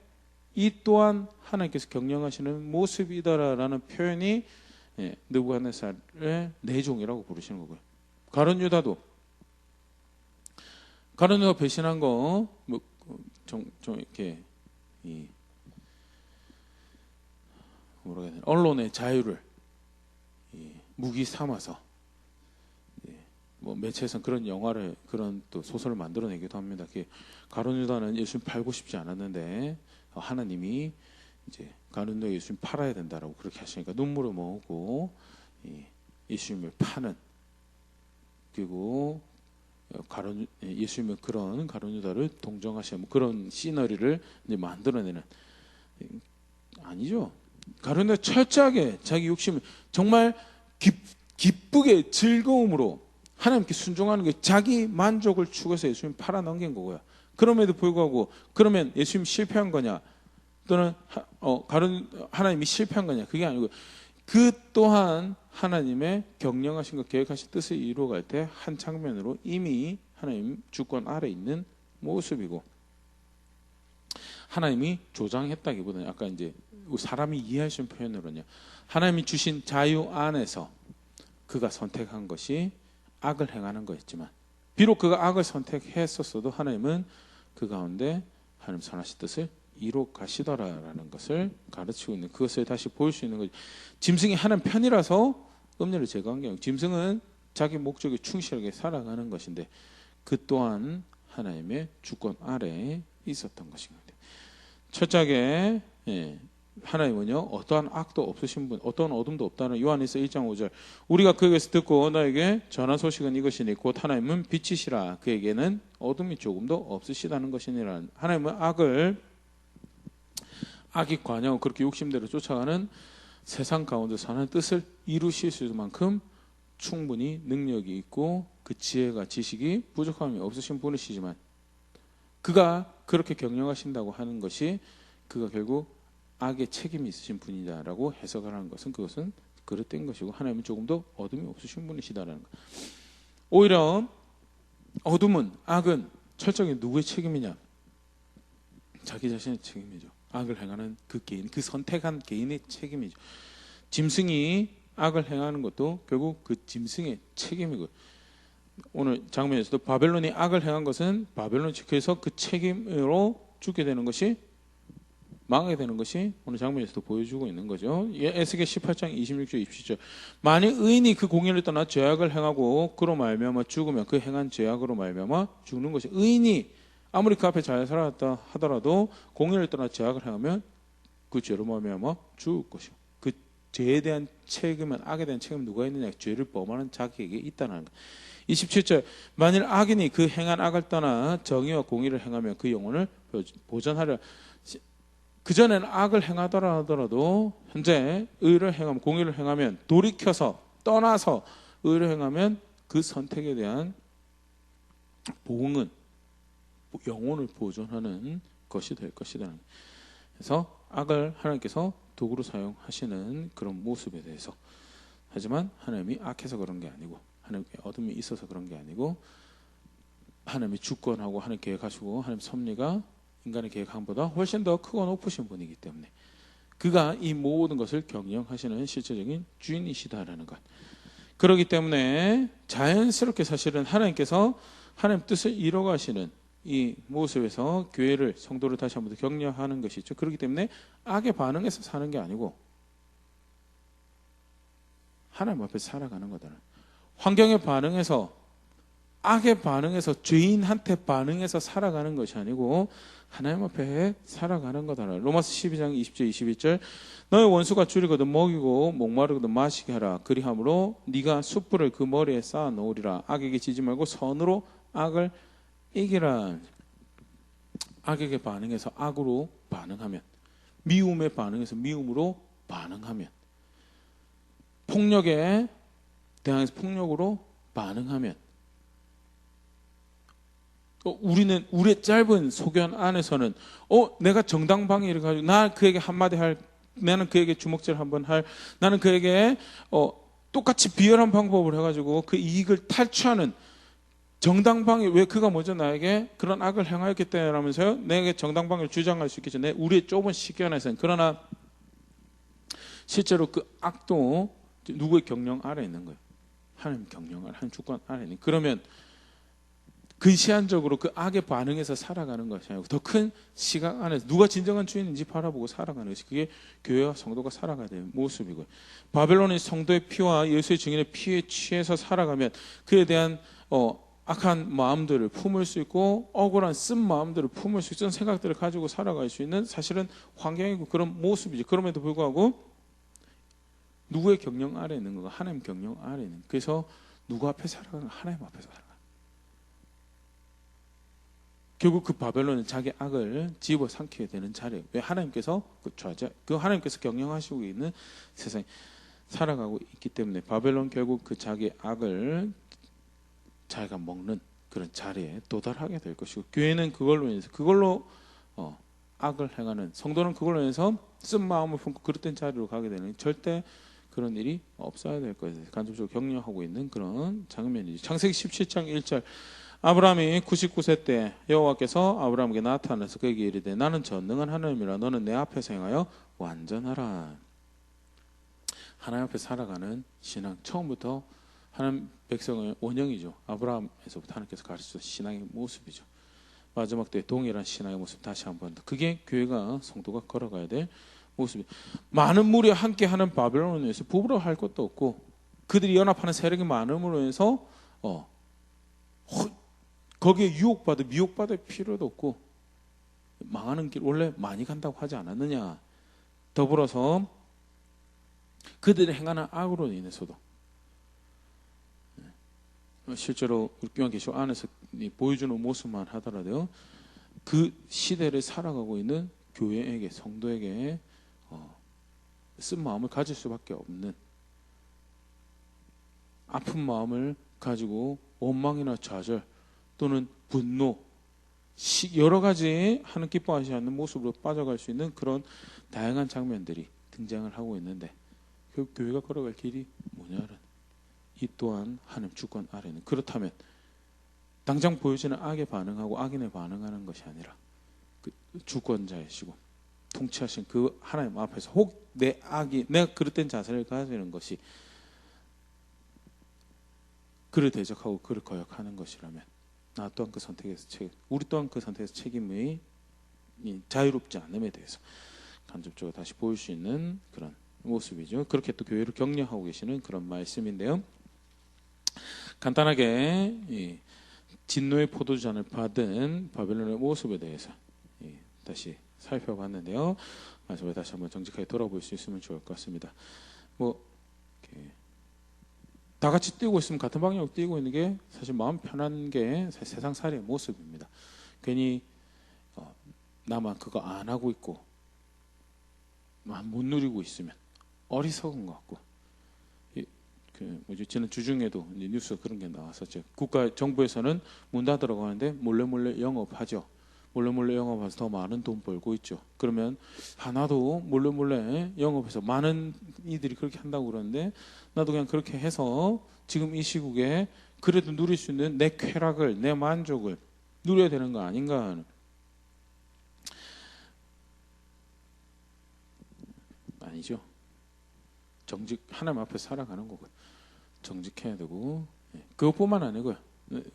이 또한 하나님께서 경영하시는 모습이다라는 표현이 느부갓네살의 내종이라고 부르시는 거고요. 가룟 유다도 가룟 유다 배신한 거 뭐 좀 이렇게 이 뭐라 해야 되나 언론의 자유를 무기 삼아서 뭐 매체에서 그런 영화를 그런 또 소설을 만들어내기도 합니다. 가룟 유다는 예수님 팔고 싶지 않았는데 하나님이 이제 가룟 유다 예수님 팔아야 된다라고 그렇게 하시니까 눈물을 모으고 예수님을 파는 그리고 예수님의 그런 가룟 유다를 동정하시는 그런 시너리를 이제 만들어내는 아니죠. 가룟 유다 철저하게 자기 욕심을 정말 기쁘게 즐거움으로 하나님께 순종하는 게 자기 만족을 추구해서 예수님 팔아넘긴 거고요. 그럼에도 불구하고 그러면 예수님 실패한 거냐 또는 하나님이 실패한 거냐 그게 아니고 그 또한 하나님의 경영하신 것 계획하신 뜻을 이루어갈 때 한 장면으로 이미 하나님 주권 아래 있는 모습이고 하나님이 조장했다기보다는 아까 이제 사람이 이해할 수 있는 표현으로는요. 하나님이 주신 자유 안에서 그가 선택한 것이 악을 행하는 거였지만 비록 그가 악을 선택했었어도 하나님은 그 가운데 하나님 선하신 뜻을 이루 가시더라라는 것을 가르치고 있는 그것을 다시 보일 수 있는 거죠. 짐승이 하나님 편이라서 음료를 제거한 게 아니고 짐승은 자기 목적에 충실하게 살아가는 것인데 그 또한 하나님의 주권 아래에 있었던 것입니다. 철저하게 하나님은요 어떠한 악도 없으신 분 어떠한 어둠도 없다는 요한일서 1장 5절 우리가 그에게서 듣고 너에게 전한 소식은 이것이니 곧 하나님은 빛이시라 그에게는 어둠이 조금도 없으시다는 것이니라. 하나님은 악이 관여하고 그렇게 욕심대로 쫓아가는 세상 가운데 사는 뜻을 이루실 수 있을 만큼 충분히 능력이 있고 그 지혜가 지식이 부족함이 없으신 분이시지만 그가 그렇게 경영하신다고 하는 것이 그가 결국 악의 책임이 있으신 분이다라고 해석을 하는 것은 그것은 그릇된 것이고 하나님은 조금도 어둠이 없으신 분이시다라는 것. 오히려 어둠은 악은 철저하게 누구의 책임이냐? 자기 자신의 책임이죠. 악을 행하는 그 개인, 그 선택한 개인의 책임이죠. 짐승이 악을 행하는 것도 결국 그 짐승의 책임이고 오늘 장면에서도 바벨론이 악을 행한 것은 바벨론이 지켜서 그 책임으로 죽게 되는 것이 망하게 되는 것이 오늘 장면에서도 보여주고 있는 거죠. 에스겔 18장 26절 27절 만일 의인이 그 공의를 떠나 죄악을 행하고 그로 말미암아 죽으면 그 행한 죄악으로 말미암아 죽는 것이 의인이 아무리 그 앞에 잘 살았다 하더라도 공의를 떠나 죄악을 행하면 그 죄로 말미암아 죽을 것이고 그 죄에 대한 책임은 악에 대한 책임은 누가 있느냐 죄를 범하는 자기에게 있다는 것. 27절 만일 악인이 그 행한 악을 떠나 정의와 공의를 행하면 그 영혼을 보전하려 그전에는 악을 행하더라 하더라도 현재 의를 행하면 공의를 행하면 돌이켜서 떠나서 의를 행하면 그 선택에 대한 보응은 영혼을 보존하는 것이 될 것이다. 그래서 악을 하나님께서 도구로 사용하시는 그런 모습에 대해서 하지만 하나님이 악해서 그런 게 아니고 하나님의 어둠이 있어서 그런 게 아니고 하나님이 주권하고 하나님 계획하시고 하나님 섭리가 인간의 계획함보다 훨씬 더 크고 높으신 분이기 때문에 그가 이 모든 것을 경영하시는 실제적인 주인이시다라는 것. 그렇기 때문에 자연스럽게 사실은 하나님께서 하나님 뜻을 이뤄가시는 이 모습에서 교회를 성도를 다시 한번 더 격려하는 것이죠. 그렇기 때문에 악에 반응해서 사는 게 아니고 하나님 앞에 살아가는 거다. 환경에 반응해서 악에 반응해서 죄인한테 반응해서 살아가는 것이 아니고 하나님 앞에 살아가는 거다. 로마서 12장 20절 21절 너의 원수가 줄이거든 먹이고 목마르거든 마시게 하라. 그리함으로 네가 숯불을 그 머리에 쌓아 놓으리라. 악에게 지지 말고 선으로 악을 이기라. 악에게 반응해서 악으로 반응하면 미움에 반응해서 미움으로 반응하면 폭력에 대항해서 폭력으로 반응하면 우리는 우리의 짧은 소견 안에서는 내가 정당방위를 가지고 나 그에게 한마디 할 나는 그에게 주먹질 한번 할 나는 그에게 똑같이 비열한 방법을 해가지고 그 이익을 탈취하는 정당방위 왜 그가 먼저 나에게 그런 악을 행하였기 때문이라면서요 내게 정당방위를 주장할 수 있겠죠. 우리의 좁은 시견에서는 그러나 실제로 그 악도 누구의 경영 아래 있는 거예요. 하나님 경영 아래, 하나님 주권 아래 있는. 그러면 근시안적으로 그 악에 반응해서 살아가는 것이 아니고 더 큰 시각 안에서 누가 진정한 주인인지 바라보고 살아가는 것이, 그게 교회와 성도가 살아가야 되는 모습이고요. 바벨론의 성도의 피와 예수의 증인의 피에 취해서 살아가면 그에 대한 악한 마음들을 품을 수 있고 억울한 쓴 마음들을 품을 수 있는 생각들을 가지고 살아갈 수 있는 사실은 환경이고 그런 모습이죠. 그럼에도 불구하고 누구의 경영 아래 있는 건가? 하나님 경영 아래 있는. 그래서 누구 앞에 살아가는? 하나님 앞에 살아가. 결국 그 바벨론은 자기 악을 집어삼키게 되는 자리예요. 왜? 하나님께서 하나님께서 경영하시고 있는 세상에 살아가고 있기 때문에 바벨론 결국 그 자기 악을 자기가 먹는 그런 자리에 도달하게 될 것이고, 교회는 그걸로 악을 행하는, 성도는 그걸로 인해서 쓴 마음을 품고 그릇된 자리로 가게 되는, 절대 그런 일이 없어야 될 것을 간접적으로 격려하고 있는 그런 장면이죠. 창세기 17장 1절, 아브라함이 99세 때 여호와께서 아브라함에게 나타나서 그에게 이르되 나는 전능한 하나님이라 너는 내 앞에서 행하여 완전하라. 하나님 앞에 살아가는 신앙, 처음부터 하나님 백성의 원형이죠. 아브라함에서부터 하나님께서 가르치신 신앙의 모습이죠. 마지막 때 동일한 신앙의 모습 다시 한번 더, 그게 교회가 성도가 걸어가야 될 모습이에요. 많은 무리와 함께하는 바벨론에 의해서 부부로 할 것도 없고 그들이 연합하는 세력이 많음으로 해서 거기에 미혹받을 필요도 없고 망하는 길 원래 많이 간다고 하지 않았느냐. 더불어서 그들이 행하는 악으로 인해서도 실제로 요한계시록 안에서 보여주는 모습만 하더라도요, 그 시대를 살아가고 있는 교회에게, 성도에게 쓴 마음을 가질 수밖에 없는, 아픈 마음을 가지고 원망이나 좌절 또는 분노, 여러 가지 하는 기뻐하지 않는 모습으로 빠져갈 수 있는 그런 다양한 장면들이 등장을 하고 있는데, 그 교회가 걸어갈 길이 뭐냐는, 이 또한 하나님 주권 아래는. 그렇다면 당장 보여지는 악에 반응하고 악인에 반응하는 것이 아니라 그 주권자이시고 통치하신 그 하나님 앞에서 혹 내 악이, 내가 그릇된 자세를 가지는 것이 그를 대적하고 그를 거역하는 것이라면 나 또한 그 선택에서 우리 또한 그 선택에서 책임의 자유롭지 않음에 대해서 간접적으로 다시 보일 수 있는 그런 모습이죠. 그렇게 또 교회를 격려하고 계시는 그런 말씀인데요. 간단하게 진노의 포도주잔을 받은 바벨론의 모습에 대해서 다시 살펴봤는데요. 말씀을 다시 한번 정직하게 돌아볼 수 있으면 좋을 것 같습니다. 다 같이 뛰고 있으면 같은 방향으로 뛰고 있는 게 사실 마음 편한 게 세상살이의 모습입니다. 괜히 나만 그거 안 하고 있고 못 누리고 있으면 어리석은 것 같고, 지난 주중에도 뉴스 그런 게 나왔었죠. 정부에서는 문 닫으라고 하는데 몰래 영업하죠. 몰래 영업해서 더 많은 돈 벌고 있죠. 그러면 나도 몰래 영업해서, 많은 이들이 그렇게 한다고 그러는데 나도 그냥 그렇게 해서 지금 이 시국에 그래도 누릴 수 있는 내 쾌락을, 내 만족을 누려야 되는 거 아닌가 하는. 아니죠. 하나님 앞에 살아가는 거고 정직해야 되고, 그것뿐만 아니고요.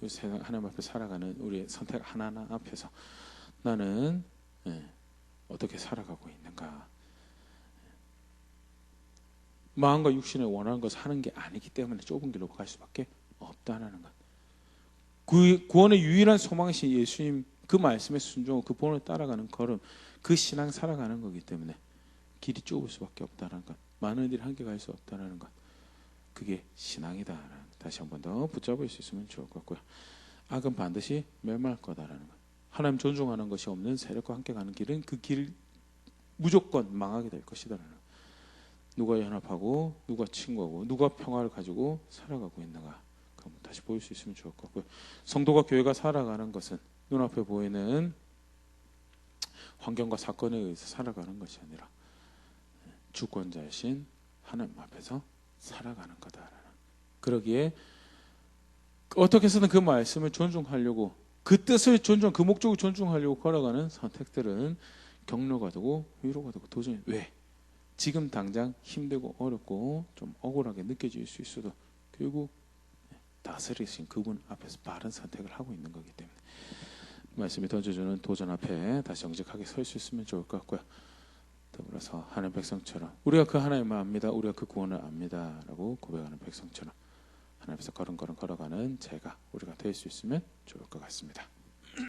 세상 하나님 앞에 살아가는 우리의 선택 하나하나 앞에서 나는 어떻게 살아가고 있는가. 마음과 육신에 원하는 것을 하는 게 아니기 때문에 좁은 길로 갈 수밖에 없다는 것. 구원의 유일한 소망이신 예수님 그 말씀에 순종하고 그 본을 따라가는 걸음, 그 신앙 살아가는 거기 때문에 길이 좁을 수밖에 없다는 것. 많은 이들이 함께 갈 수 없다는 것. 그게 신앙이다. 다시 한번 더 붙잡을 수 있으면 좋을 것 같고요. 악은 반드시 멸망할 거다라는 것. 하나님 존중하는 것이 없는 세력과 함께 가는 길은 그 길 무조건 망하게 될 것이다라는 것. 누가 연합하고 누가 친구하고 누가 평화를 가지고 살아가고 있는가. 그럼 다시 보일 수 있으면 좋을 것 같고요. 성도가 교회가 살아가는 것은 눈앞에 보이는 환경과 사건에 의해서 살아가는 것이 아니라 주권자이신 하나님 앞에서 살아가는 거다라는. 그러기에 어떻게 해서든 그 말씀을 존중하려고, 그 뜻을 그 목적을 존중하려고 걸어가는 선택들은 격려가 되고 위로가 되고 도전이. 왜? 지금 당장 힘들고 어렵고 좀 억울하게 느껴질 수 있어도 결국 다스리신 그분 앞에서 바른 선택을 하고 있는 거기 때문에 말씀이 던져주는 도전 앞에 다시 정직하게 설 수 있으면 좋을 것 같고요. 더불어서 하나님 백성처럼 우리가 그 하나님을 압니다. 우리가 그 구원을 압니다. 라고 고백하는 백성처럼 하나님 앞에서 걸음걸음 걸어가는 제가 우리가 될 수 있으면 좋을 것 같습니다.